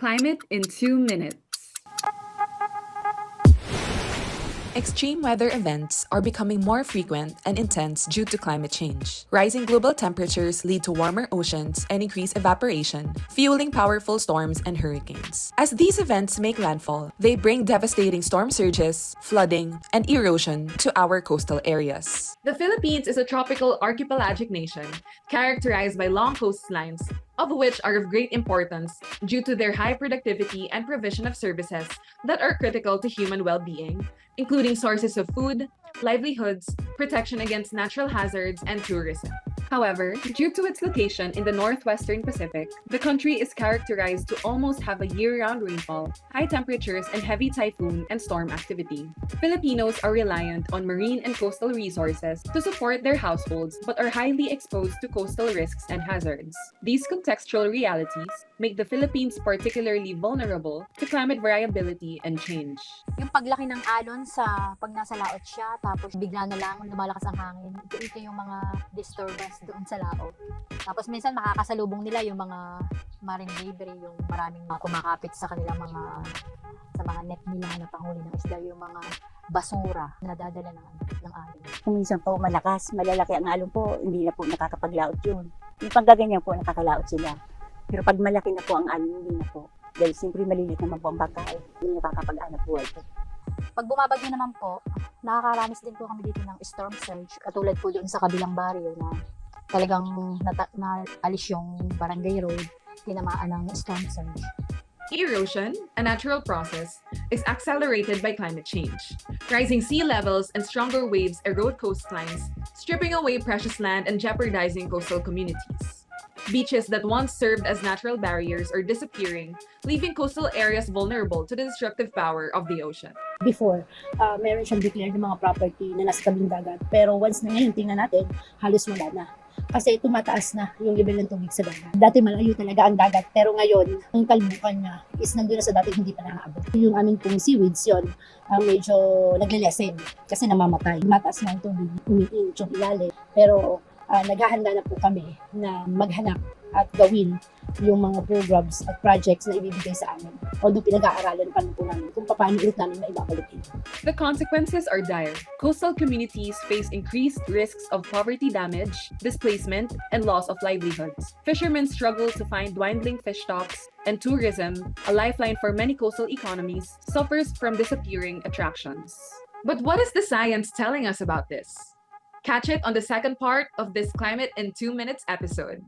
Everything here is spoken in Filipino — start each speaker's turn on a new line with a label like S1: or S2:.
S1: Climate in 2 minutes.
S2: Extreme weather events are becoming more frequent and intense due to climate change. Rising global temperatures lead to warmer oceans and increased evaporation, fueling powerful storms and hurricanes. As these events make landfall, they bring devastating storm surges, flooding, and erosion to our coastal areas.
S1: The Philippines is a tropical archipelagic nation characterized by long coastlines, of which are of great importance due to their high productivity and provision of services that are critical to human well-being, including sources of food, livelihoods, protection against natural hazards, and tourism. However, due to its location in the northwestern Pacific, the country is characterized to almost have a year-round rainfall, high temperatures, and heavy typhoon and storm activity. Filipinos are reliant on marine and coastal resources to support their households but are highly exposed to coastal risks and hazards. These contextual realities make the Philippines particularly vulnerable to climate variability and change.
S3: Yung paglaki ng alon sa pag nasa laot siya, tapos bigla na lang lumalakas ang hangin, ito yung mga disturbance doon sa laot. Tapos minsan makakasalubong nila yung mga marine debris, yung maraming kumakapit sa kanilang mga net nila na panghuli ng isda, yung mga basura na nadadala ng alon.
S4: Kung minsan po malakas, malalaki ang alon po, hindi na po nakakapaglaot yun. Yung paggaganyan po, nakakalaot sila. Pero pag malaki na po ang alon, hindi na po. Dahil siyempre malilit naman po ang bangkay, hindi nakakapag-anak buhay po.
S3: Pag bumabagyo naman po, nakakaranas din po kami dito ng storm surge. Katulad po doon sa kabilang baryo na talagang naalis yung barangay road, tinamaan ng storm surge.
S1: Erosion, a natural process, is accelerated by climate change. Rising sea levels and stronger waves erode coastlines, stripping away precious land and jeopardizing coastal communities. Beaches that once served as natural barriers are disappearing, leaving coastal areas vulnerable to the destructive power of the ocean.
S5: Before, meron siyang declared ng mga property na nasa tabing dagat. Pero once na ngayon, tingnan natin, halos wala na. Kasi tumataas na yung level ng tubig sa dagat. Dati malayo talaga ang dagat, pero ngayon, ang kalbukan niya is nandun na sa dati hindi pa nakaabot. Yung aming pong seaweeds yun, medyo nagle-lessen kasi namamatay. Mataas na ang tubig, umiinit yung ilalim. Pero naghahanda na po kami na maghanap at gawin yung mga programs at projects na ibibigay sa amin. Although pinag-aaralan pa po namin kung paano ulit namin maibabalik ito.
S1: The consequences are dire. Coastal communities face increased risks of poverty damage, displacement, and loss of livelihoods. Fishermen struggle to find dwindling fish stocks, and tourism, a lifeline for many coastal economies, suffers from disappearing attractions. But what is the science telling us about this? Catch it on the second part of this Climate in 2 minutes episode.